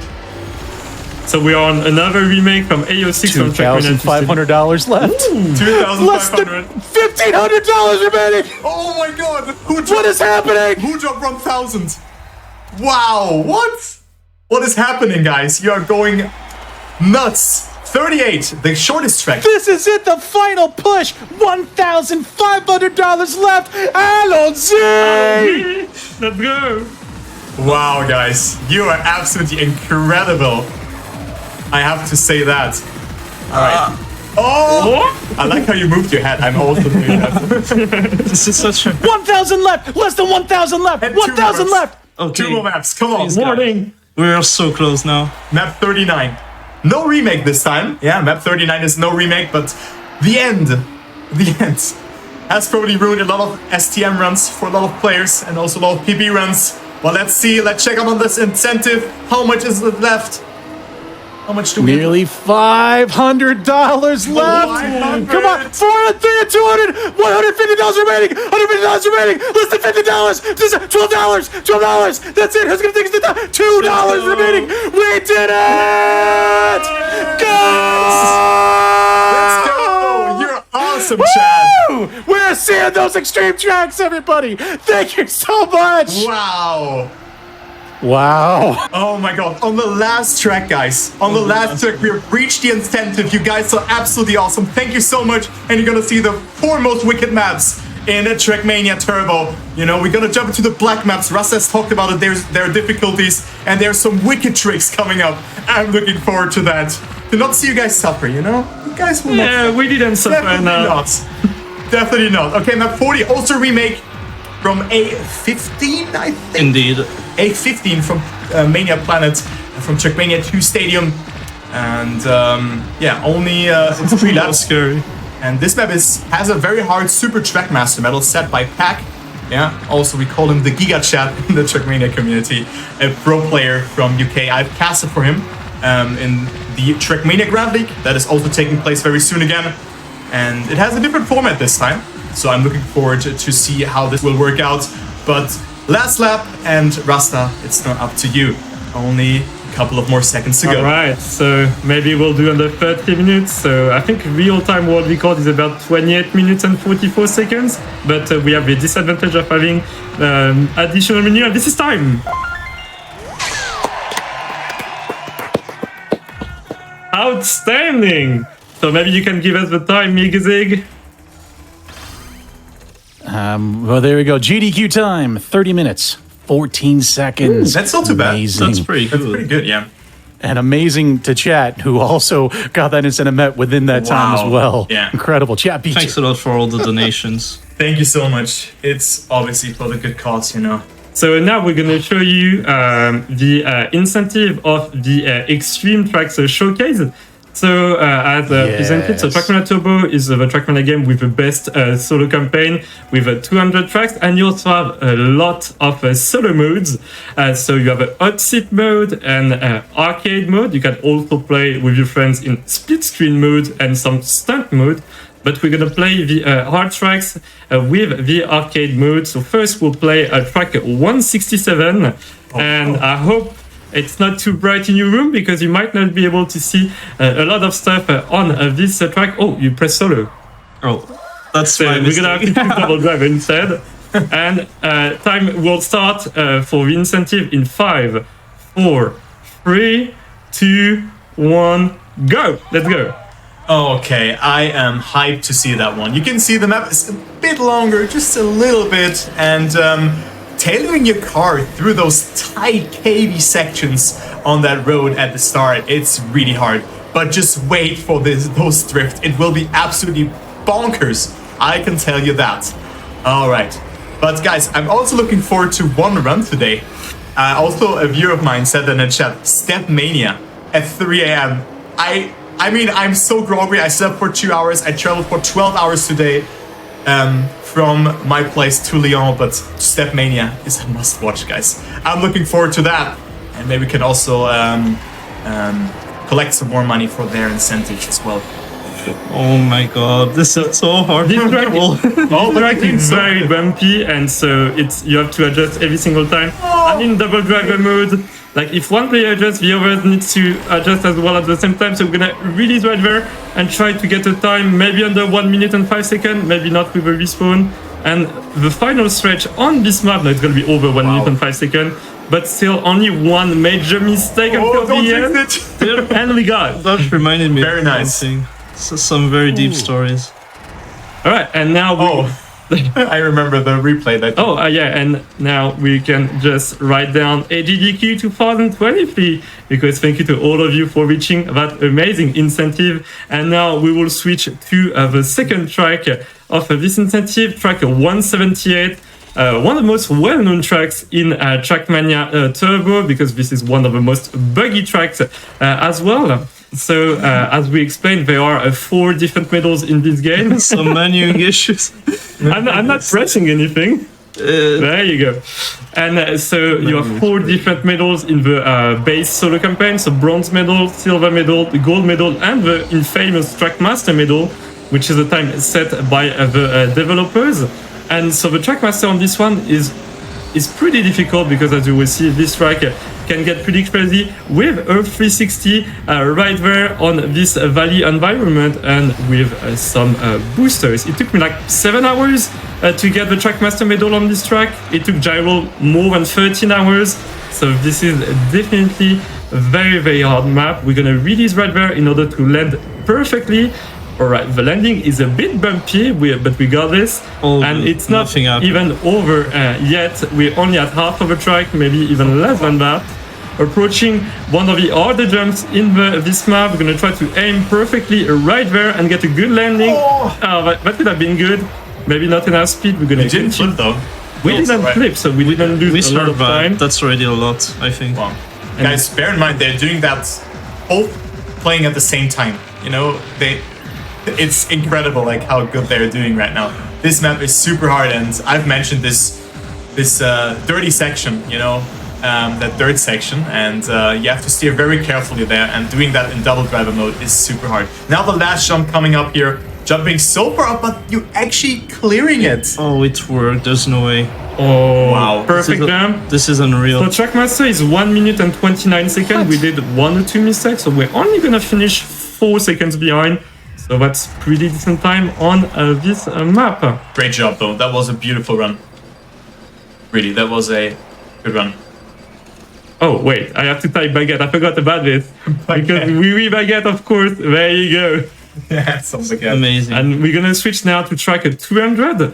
So we are on another remake from AO6 from TrackMania. $2,500 left. Less than $2,500. $1,500 remaining. Oh my god! What is happening? Who dropped 1,000? Wow, what? What is happening, guys? You are going nuts. 38, the shortest track. This is it, the final push. $1,500 left. Allons-y! Let's go. Wow, guys. You are absolutely incredible. I have to say that. Alright. Oh! I like how you moved your head. I'm also doing that. This is such a... 1,000 left. Less than 1,000 left. And 1,000 2 left. Okay. 2 more maps. Come on. Please, Warning. We are so close now. Map 39. No remake this time. Yeah, map 39 is no remake, but the end has probably ruined a lot of STM runs for a lot of players and also a lot of PB runs. Well, let's see. Let's check out on this incentive. How much is it left? How much do we Nearly $500 left. 500. Come on, 400, 300, 200, $150 remaining, $150 remaining, less than $50, just $12, $12. That's it. Who's gonna take us to $2 remaining? We did it! Go! Let's go! You're awesome, Chad. Woo! We're this! Seeing those extreme tracks, everybody! Thank you so much! Wow. Wow. Oh my god, on the last track, guys. On the last track, we have reached the incentive. You guys are absolutely awesome. Thank you so much. And you're gonna see the 4 most wicked maps in a TrackMania Turbo. You know, we're gonna jump into the black maps. Rastats talked about it. There are difficulties, and there's some wicked tricks coming up. I'm looking forward to that. To not see you guys suffer, you know? You guys will not Yeah, we didn't suffer Definitely now. not. Definitely not. Okay, map 40, also remake from A15, I think. Indeed. A15 from Mania Planet, from TrackMania 2 Stadium. And yeah, only it's 3 laps. Scary. And this map has a very hard Super Trackmaster medal set by Pack. Yeah, also we call him the Giga Chat in the TrackMania community. A pro player from UK. I've casted for him in the TrackMania Grand League that is also taking place very soon again. And it has a different format this time. So I'm looking forward to see how this will work out. But last lap, and Rasta, it's not up to you. Only a couple of more seconds to go. Alright, so maybe we'll do under 30 minutes. So I think real-time world record is about 28 minutes and 44 seconds. But we have the disadvantage of having additional menu, and this is time! Outstanding! So maybe you can give us the time, iggyzig. Well, there we go. GDQ time, 30 minutes, 14 seconds. That's not too bad. Amazing. That's pretty That's cool. pretty good, yeah. And amazing to Chat, who also got that incentive met within that time as Wow. well. Yeah. Incredible. Chat beat Thanks you. a lot for all the donations. Thank you so much. It's obviously for the good cause, you know. So now we're going to show you the incentive of the Extreme Tracks Showcase. So as presented, so Yes. TrackMania Turbo is the TrackMania game with the best solo campaign with 200 tracks, and you also have a lot of solo modes. So you have a hot seat mode and arcade mode. You can also play with your friends in split screen mode and some stunt mode. But we're gonna play the hard tracks with the arcade mode. So first we'll play track 167, and I hope it's not too bright in your room because you might not be able to see a lot of stuff on this track. Oh, you press solo. Oh, that's So my we're gonna have to mistake. choose double drive instead. And time will start for the incentive in 5, 4, 3, 2, 1, go! Let's go. Okay, I am hyped to see that one. You can see the map is a bit longer, just a little bit, and tailoring your car through those tight, cavey sections on that road at the start, it's really hard. But just wait for those drift. It will be absolutely bonkers. I can tell you that. All right. But guys, I'm also looking forward to one run today. Also, a viewer of mine said in the chat, StepMania at 3 a.m. I mean, I'm so groggy. I slept for 2 hours. I traveled for 12 hours today from my place to Lyon. But StepMania is a must-watch, guys. I'm looking forward to that. And maybe we can also collect some more money for their incentives as well. Oh my god, this is so hard. This track, Oh, the track is very bumpy, and so you have to adjust every single time. I'm in double driver mode. Like if one player adjusts, the other needs to adjust as well at the same time. So we're gonna release driver and try to get a time maybe under 1 minute and 5 seconds, maybe not with a respawn. And the final stretch on this map, now it's gonna be over 1 minute and 5 seconds, but still only one major mistake until don't the end. fix it! And we got. That reminded me Very of nice. something. So some very deep stories. All right, and now we. Oh, I remember the replay that. Oh, yeah, and now we can just write down AGDQ 2023 because thank you to all of you for reaching that amazing incentive. And now we will switch to the second track of this incentive, track 178. One of the most well-known tracks in TrackMania Turbo because this is one of the most buggy tracks as well. So, as we explained, there are 4 different medals in this game. Some manuing issues. I'm not pressing anything. There you go. And so you have 4 different medals in the base solo campaign. So bronze medal, silver medal, the gold medal, and the infamous Trackmaster medal, which is the time set by the developers. And so the Trackmaster on this one is pretty difficult because as you will see, this track can get pretty crazy with a 360 right there on this valley environment and with some boosters. It took me like 7 hours to get the Trackmaster medal on this track. It took Gyro more than 13 hours. So this is definitely a very, very hard map. We're gonna release right there in order to land perfectly. Alright, the landing is a bit bumpy, but we got this. And it's not even over yet. We're only at half of the track, maybe even less than that. Approaching one of the harder jumps in this map. We're gonna try to aim perfectly right there and get a good landing. That would have been good. Maybe not enough speed. We're gonna We didn't flip though. We didn't flip, so we didn't lose a lot of time. That's already a lot, I think. Wow. Guys, bear in mind they're doing that both playing at the same time. You know, it's incredible like how good they're doing right now. This map is super hard, and I've mentioned this dirty section, you know, that dirt section, and you have to steer very carefully there, and doing that in double driver mode is super hard. Now the last jump coming up here, jumping so far up, but you actually clearing it. Oh, it worked. There's no way. Oh, wow. Perfect jump. This is unreal. So Trackmaster is 1 minute and 29 seconds. We did 1 or 2 mistakes, so we're only gonna finish 4 seconds behind. So that's pretty decent time on this map. Great job though, that was a beautiful run. Really, that was a good run. Oh wait, I have to type baguette, I forgot about this. Because we baguette, of course, there you go. Yeah, sounds like amazing. And we're gonna switch now to track 200.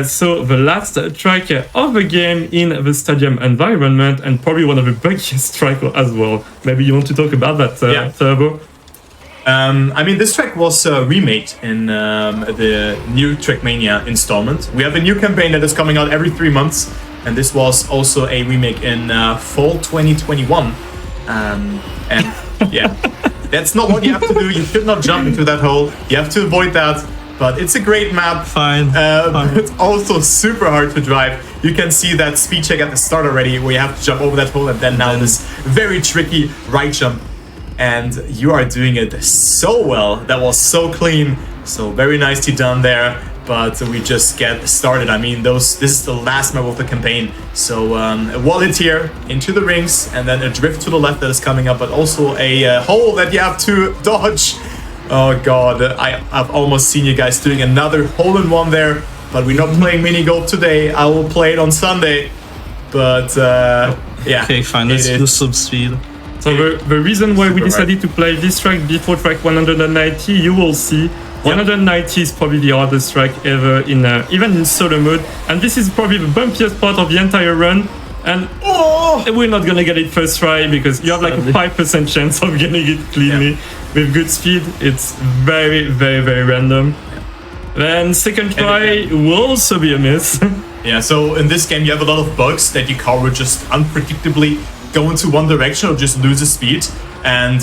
So the last track of the game in the stadium environment, and probably one of the buggiest tracks as well. Maybe you want to talk about that, Turbo? I mean, this track was remade in the new TrackMania installment. We have a new campaign that is coming out every 3 months, and this was also a remake in fall 2021. And yeah, that's not what you have to do. You should not jump into that hole. You have to avoid that. But it's a great map. Fine. It's also super hard to drive. You can see that speed check at the start already, where you have to jump over that hole, and then now this very tricky right jump. And you are doing it so well. That was so clean, so very nicely done there. But we just get started. I mean, this is the last map of the campaign. So a wallet here into the rings, and then a drift to the left that is coming up, but also a hole that you have to dodge. Oh god, I've almost seen you guys doing another hole-in-one there. But we're not playing mini golf today. I will play it on Sunday. But yeah. Okay, fine. Let's do some speed. So the reason why we decided to play this track before track 190, you will see, 190 is probably the hardest track ever in even in solo mode, and this is probably the bumpiest part of the entire run. And we're not gonna get it first try because you have like a 5% chance of getting it cleanly with good speed. It's very, very, very random. Then second try will also be a miss. Yeah, so in this game you have a lot of bugs that your car will just unpredictably go into one direction or just lose speed. And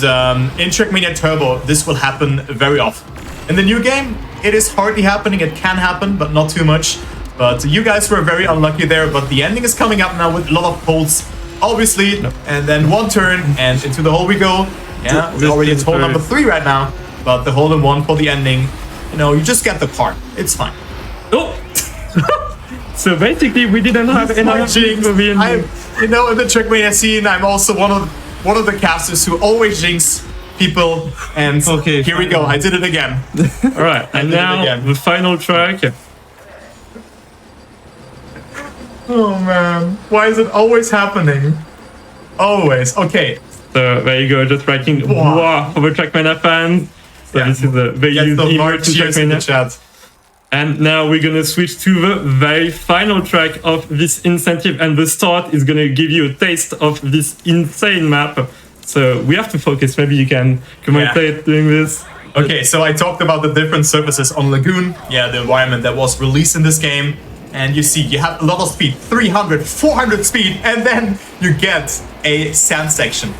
in TrackMania Turbo, this will happen very often. In the new game, it is hardly happening. It can happen, but not too much. But you guys were very unlucky there. But the ending is coming up now with a lot of holes, obviously. No. And then one turn, and into the hole we go. Yeah, we're already at hole number 3 right now. But the hole-in-one for the ending, you know, you just get the part. It's fine. Oh! So basically, we didn't have enough jinx for the ending. You know, in the TrackMania scene, I'm also one of the casters who always jinx people. And here we go. I did it again. All right, and now the final track. Oh man, why is it always happening? Always. Okay. So there you go, just writing wow for the TrackMania fans. So this is the used emote to TrackMania chat. And now we're gonna switch to the very final track of this incentive, and the start is gonna give you a taste of this insane map. So we have to focus. Maybe you can commentate doing this. Okay, so I talked about the different surfaces on Lagoon. Yeah, the environment that was released in this game. And you see, you have a lot of speed, 300, 400 speed, and then you get a sand section.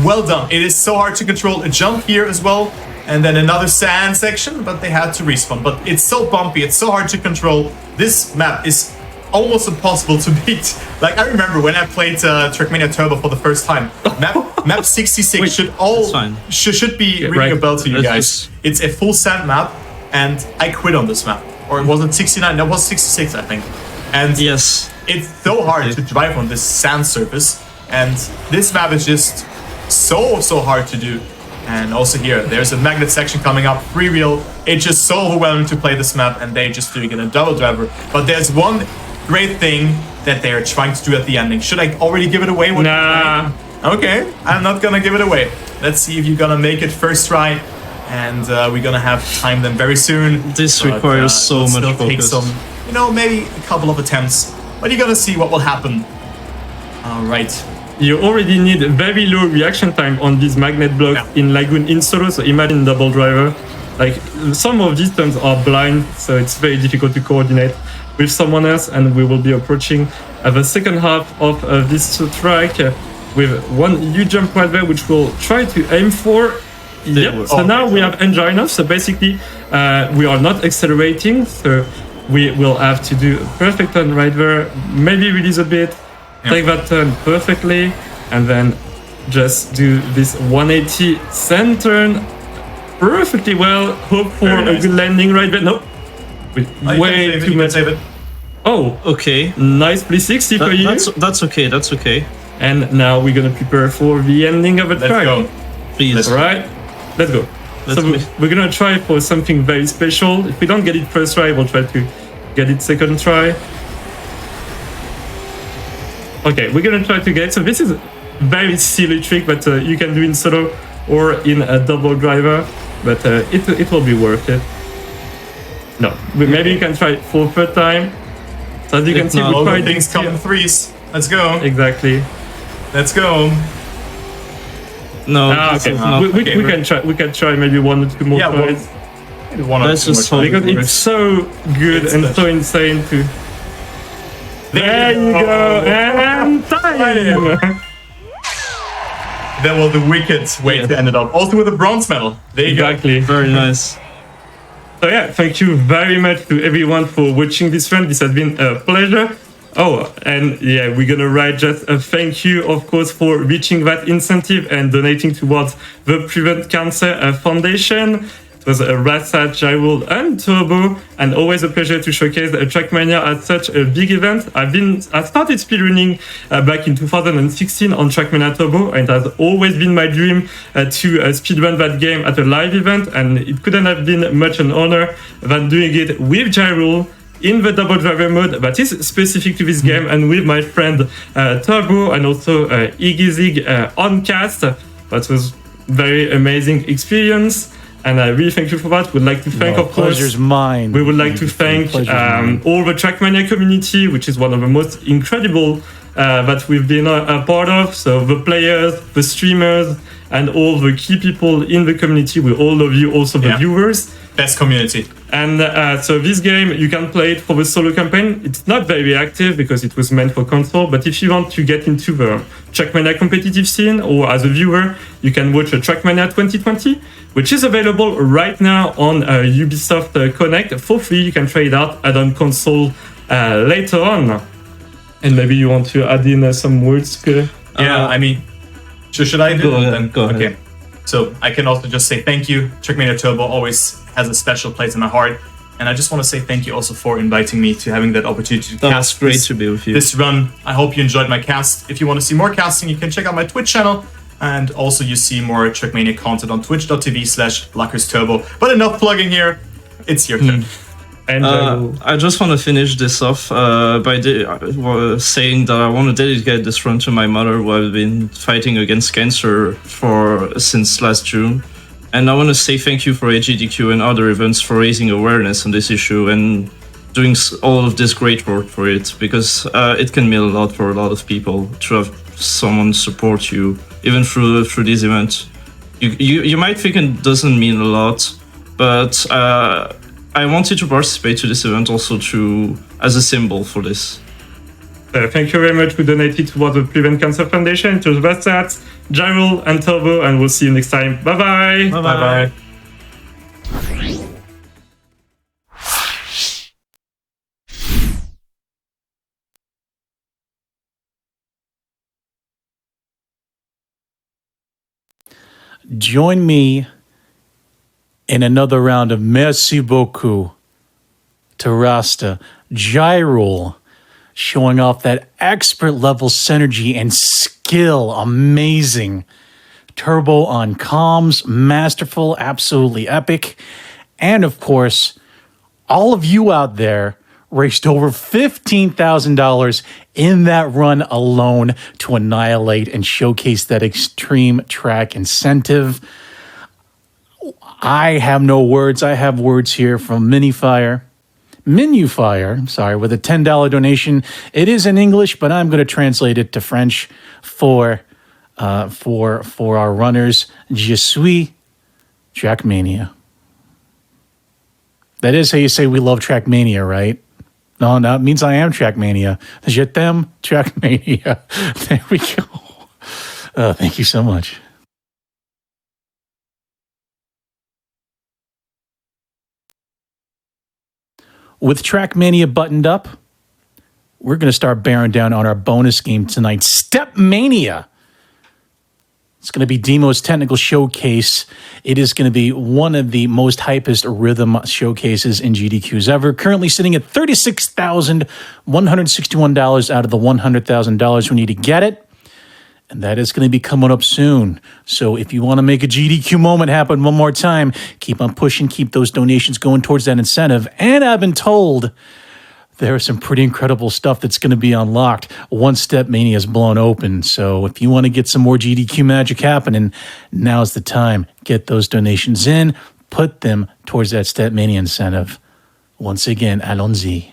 Well done. It is so hard to control. A jump here as well, and then another sand section, but they had to respawn. But it's so bumpy, it's so hard to control. This map is almost impossible to beat. Like, I remember when I played TrackMania Turbo for the first time. Map 66 should be ringing a bell to you guys. It's a full sand map, and I quit on this map. Or was it 69? That was 66, I think. And yes, it's so hard to drive on this sand surface. And this map is just so hard to do. And also here, there's a magnet section coming up, free wheel. It's just so overwhelming to play this map, and they're just doing it in a double driver. But there's one great thing that they're trying to do at the ending. Should I already give it away? Nah. Okay, I'm not gonna give it away. Let's see if you're gonna make it first try, and we're gonna have time them very soon. This requires so it'll much still take focus. some, you know, maybe a couple of attempts, but you're gonna see what will happen. All right. You already need very low reaction time on these magnet blocks in Lagoon in solo, so imagine double driver. Like, some of these turns are blind, so it's very difficult to coordinate with someone else, and we will be approaching the second half of this track with one huge jump right there, which we'll try to aim for. Yep, so now we have engine off, so basically we are not accelerating, so we will have to do a perfect turn right there, maybe release a bit, take that turn perfectly, and then just do this 180 send turn perfectly well. Hope for a good landing right there. Nope. With way too much. Oh, Okay. nice 360 for you. That's okay. That's okay. And now we're gonna prepare for the ending of the Let's track. go. Please. Alright, let's go. Let's So we're gonna try for something very special. If we don't get it first try, we'll try to get it second try. Okay, we're gonna try to get it. So this is a very silly trick that you can do in solo or in a double driver, but it will be worth it. No, maybe you can try it for third time. So as you can see, not, we All tried good things come in threes. Let's go. exactly. Let's go. No. Okay. no. We can try. We can try maybe one or two more Yeah, well, tries. One or Let's two just more hope Because times. it's so good It's and the- so insane to. There you go, and time. That was the wicked way to end it up. Also with a bronze medal. There you go. Exactly. Very nice. So yeah, thank you very much to everyone for watching this run. This has been a pleasure. Oh, and yeah, we're gonna write just a thank you, of course, for reaching that incentive and donating towards the Prevent Cancer Foundation. It was a Rastats, Gyrol, and Turbo, and always a pleasure to showcase TrackMania at such a big event. I started speedrunning back in 2016 on TrackMania Turbo, and it has always been my dream to speedrun that game at a live event, and it couldn't have been much an honor than doing it with Gyrol in the double driver mode that is specific to this game, and with my friend Turbo and also iggyzig on cast. That was very amazing experience. And I really thank you for that. Would like to thank, of course, Pleasure's mine. we would like to thank Pleasure's mine. all the TrackMania community, which is one of the most incredible that we've been a part of. So the players, the streamers, and all the key people in the community. We all love you, also the viewers. Best community. And so this game, you can play it for the solo campaign. It's not very active because it was meant for console, but if you want to get into the TrackMania competitive scene, or as a viewer, you can watch a TrackMania 2020, which is available right now on Ubisoft Connect for free. You can try it out and on console later on. And maybe you want to add in some words, Ke? Yeah, I mean, should I do Go it ahead, then? go ahead. Okay. So I can also just say thank you. TrackMania Turbo always has a special place in my heart. And I just want to say thank you also for inviting me to having that opportunity to That cast was great to be with you. this run. I hope you enjoyed my cast. If you want to see more casting, you can check out my Twitch channel. And also you see more TrackMania content on twitch.tv/LuckersTurbo. But enough plugging here. It's your turn. And I just want to finish this off by saying that I want to dedicate this run to my mother, who I've been fighting against cancer since last June. And I want to say thank you for AGDQ and other events for raising awareness on this issue and doing all of this great work for it, because it can mean a lot for a lot of people to have someone support you, even through this event. You might think it doesn't mean a lot, but I wanted to participate to this event also as a symbol for this. thank you very much for donating towards the Prevent Cancer Foundation. It was Rastats, Gyrol, and Turbo, and we'll see you next time. Bye-bye. Bye-bye. Join me in another round of Merci beaucoup to Rasta. Gyrol showing off that expert level synergy and skill skill, amazing. Turbo on comms, masterful, absolutely epic. And of course, all of you out there raised over $15,000 in that run alone to annihilate and showcase that extreme track incentive. I have no words. I have words here from Minufire, with a $10 donation. It is in English, but I'm going to translate it to French for our runners. Je suis TrackMania. That is how you say we love TrackMania, right? No, it means I am TrackMania. Je t'aime TrackMania. There we go. Thank you so much. With TrackMania buttoned up, we're going to start bearing down on our bonus game tonight, StepMania. It's going to be Demo's technical showcase. It is going to be one of the most hypest rhythm showcases in GDQs ever. Currently sitting at $36,161 out of the $100,000 we need to get it. And that is going to be coming up soon. So if you want to make a GDQ moment happen one more time, keep on pushing, keep those donations going towards that incentive. And I've been told there is some pretty incredible stuff that's going to be unlocked once StepMania is blown open. So if you want to get some more GDQ magic happening, now's the time. Get those donations in, put them towards that StepMania incentive. Once again, allons-y.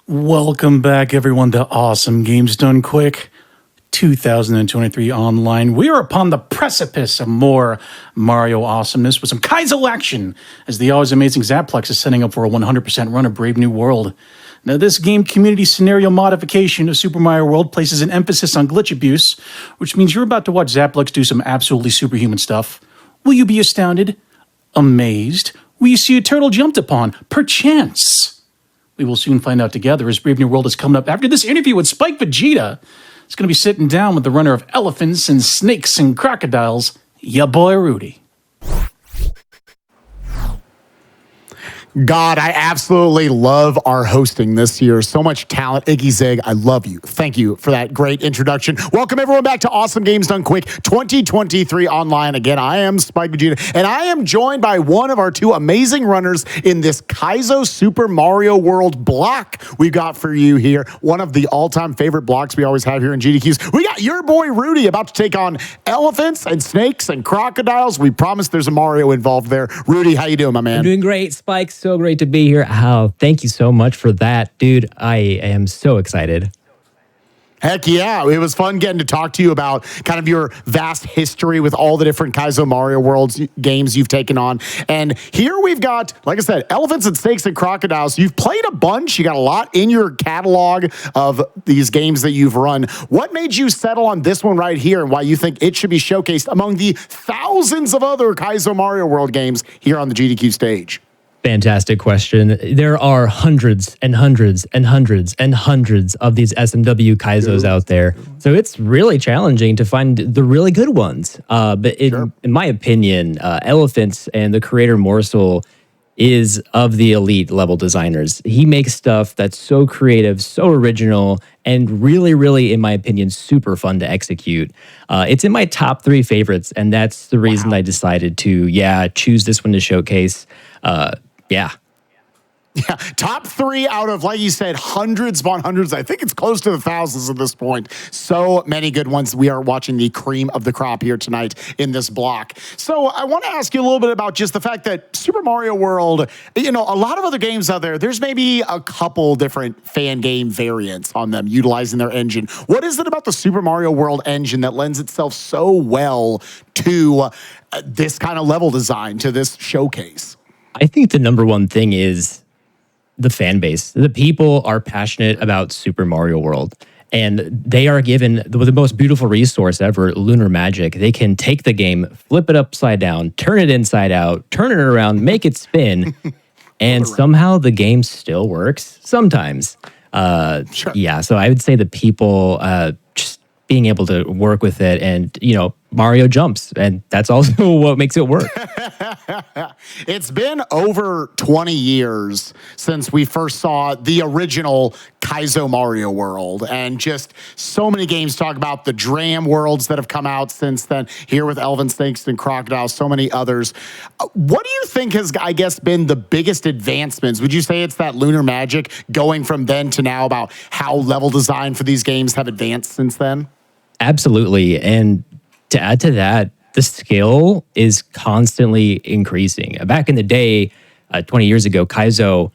Welcome back, everyone, to Awesome Games Done Quick 2023 online. We are upon the precipice of more Mario awesomeness with some Kaizo action as the always amazing Zaplex is setting up for a 100% run of Brave New World. Now, this game community scenario modification of Super Mario World places an emphasis on glitch abuse, which means you're about to watch Zaplex do some absolutely superhuman stuff. Will you be astounded? Amazed? Will you see a turtle jumped upon? Perchance? We will soon find out together as Brave New World is coming up after this interview with SpikeVegeta. It's going to be sitting down with the runner of elephants and snakes and crocodiles, ya boy Rudy. God, I absolutely love our hosting this year. So much talent. iggyzig, I love you. Thank you for that great introduction. Welcome everyone back to Awesome Games Done Quick 2023 online. Again, I am SpikeVegeta, and I am joined by one of our two amazing runners in this Kaizo Super Mario World block we've got for you here. One of the all-time favorite blocks we always have here in GDQs. We got your boy Rudy about to take on elephants and snakes and crocodiles. We promise there's a Mario involved there. Rudy, how you doing, my man? I'm doing great, Spike. So great to be here. Oh, thank you so much for that, dude. I am so excited. Heck yeah. It was fun getting to talk to you about kind of your vast history with all the different Kaizo Mario Worlds games you've taken on. And here we've got, like I said, elephants and snakes and crocodiles. You've played a bunch. You got a lot in your catalog of these games that you've run. What made you settle on this one right here and why you think it should be showcased among the thousands of other Kaizo Mario World games here on the GDQ stage? Fantastic question. There are hundreds and hundreds and hundreds and hundreds of these SMW Kaizos out there. So it's really challenging to find the really good ones. But in my opinion, Elephants and the creator Morsel is of the elite level designers. He makes stuff that's so creative, so original, and really, really, in my opinion, super fun to execute. It's in my top 3 favorites, and that's the reason I decided to, choose this one to showcase. Yeah, top 3 out of, like you said, hundreds upon hundreds. I think it's close to the thousands at this point. So many good ones. We are watching the cream of the crop here tonight in this block. So I want to ask you a little bit about just the fact that Super Mario World, you know, a lot of other games out there, there's maybe a couple different fan game variants on them utilizing their engine. What is it about the Super Mario World engine that lends itself so well to this kind of level design, to this showcase? I think the number one thing is the fan base. The people are passionate about Super Mario World, and they are given the most beautiful resource ever, lunar magic. They can take the game, flip it upside down, turn it inside out, turn it around, make it spin, and somehow the game still works sometimes. Yeah, so I would say the people just being able to work with it, and, you know, Mario jumps, and that's also what makes it work. It's been over 20 years since we first saw the original Kaizo Mario World, and just so many games talk about the Dram worlds that have come out since then, here with elephant, snakes, and crocodiles, so many others. What do you think has, I guess, been the biggest advancements? Would you say it's that lunar magic going from then to now, about how level design for these games have advanced since then? Absolutely, and to add to that, the skill is constantly increasing. Back in the day, 20 years ago, Kaizo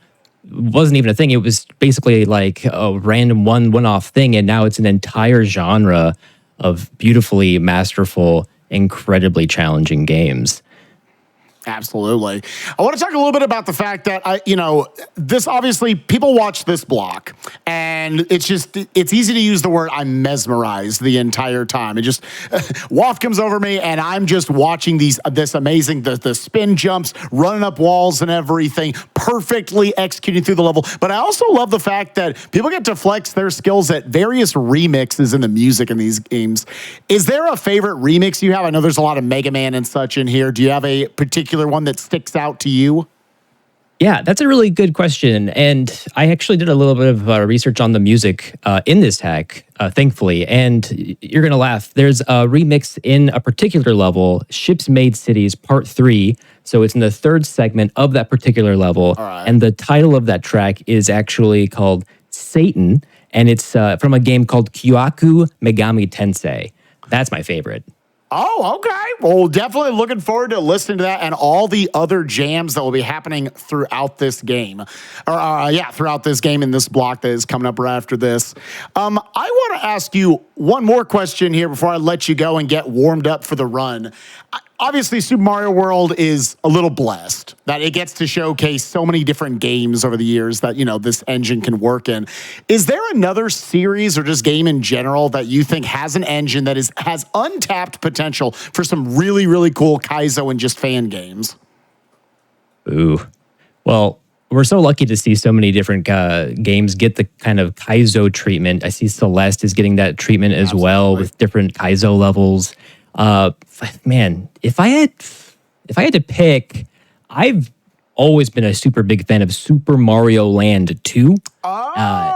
wasn't even a thing. It was basically like a random one-off thing, and now it's an entire genre of beautifully masterful, incredibly challenging games. Absolutely. I want to talk a little bit about the fact that, this obviously, people watch this block, and it's easy to use the word I'm mesmerized the entire time. It just, waft comes over me, and I'm just watching this amazing, the spin jumps, running up walls and everything, perfectly executing through the level. But I also love the fact that people get to flex their skills at various remixes in the music in these games. Is there a favorite remix you have? I know there's a lot of Mega Man and such in here. Do you have a particular one that sticks out to you? Yeah, that's a really good question. And I actually did a little bit of research on the music in this hack, thankfully. And you're going to laugh. There's a remix in a particular level, Ships Made Cities Part 3. So it's in the 3rd segment of that particular level. Right. And the title of that track is actually called Satan. And it's from a game called Kyoku Megami Tensei. That's my favorite. Oh, okay. Well, definitely looking forward to listening to that and all the other jams that will be happening throughout this game. Throughout this game in this block that is coming up right after this. I want to ask you one more question here before I let you go and get warmed up for the run. Obviously, Super Mario World is a little blessed that it gets to showcase so many different games over the years that, this engine can work in. Is there another series or just game in general that you think has an engine that has untapped potential for some really, really cool Kaizo and just fan games? Ooh. Well, we're so lucky to see so many different games get the kind of Kaizo treatment. I see Celeste is getting that treatment as well with different Kaizo levels. Man, if I had to pick, I've always been a super big fan of Super Mario Land 2. Okay.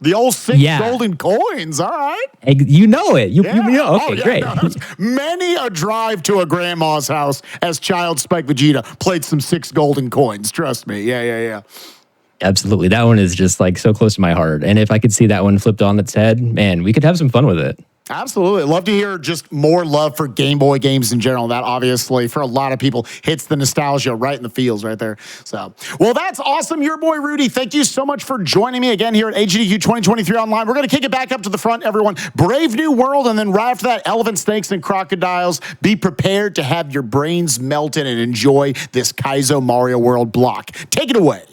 The old 6 golden coins. All right. You know it. You know. Okay, great. No, many a drive to a grandma's house as child SpikeVegeta played some 6 golden coins. Trust me. Yeah. Absolutely. That one is just like so close to my heart. And if I could see that one flipped on its head, man, we could have some fun with it. Absolutely. Love to hear just more love for Game Boy games in general. That obviously, for a lot of people, hits the nostalgia right in the feels right there. So, well, that's awesome. Your boy, Rudy. Thank you so much for joining me again here at AGDQ 2023 Online. We're going to kick it back up to the front, everyone. Brave New World, and then right after that, elephant, snakes, and crocodiles. Be prepared to have your brains melted and enjoy this Kaizo Mario World block. Take it away.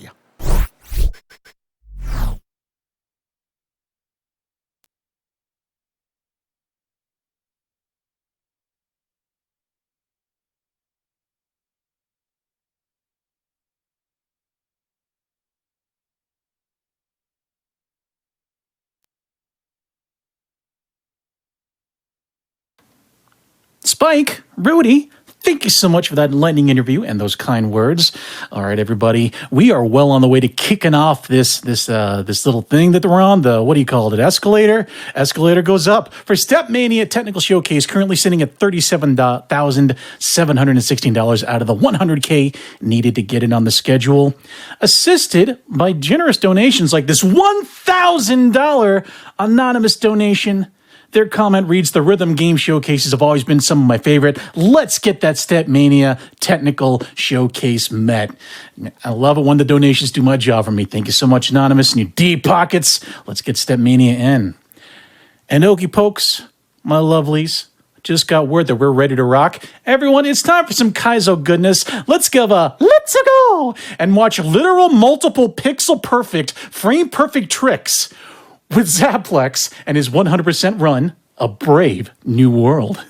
Spike, Rudy, thank you so much for that enlightening interview and those kind words. All right, everybody, we are well on the way to kicking off this little thing that we're on. The, what do you call it? Escalator. Escalator goes up for StepMania Technical Showcase, currently sitting at $37,716 out of the $100K needed to get it on the schedule. Assisted by generous donations like this $1,000 anonymous donation. Their comment reads, the rhythm game showcases have always been some of my favorite. Let's get that StepMania Technical Showcase met. I love it when the donations do my job for me. Thank you so much, Anonymous, and you deep pockets. Let's get StepMania in. And Okie Pokes, my lovelies, just got word that we're ready to rock. Everyone, it's time for some Kaizo goodness. Let's give a let's go and watch literal multiple pixel perfect, frame perfect tricks with Zaplex and his 100% run, A Brave New World.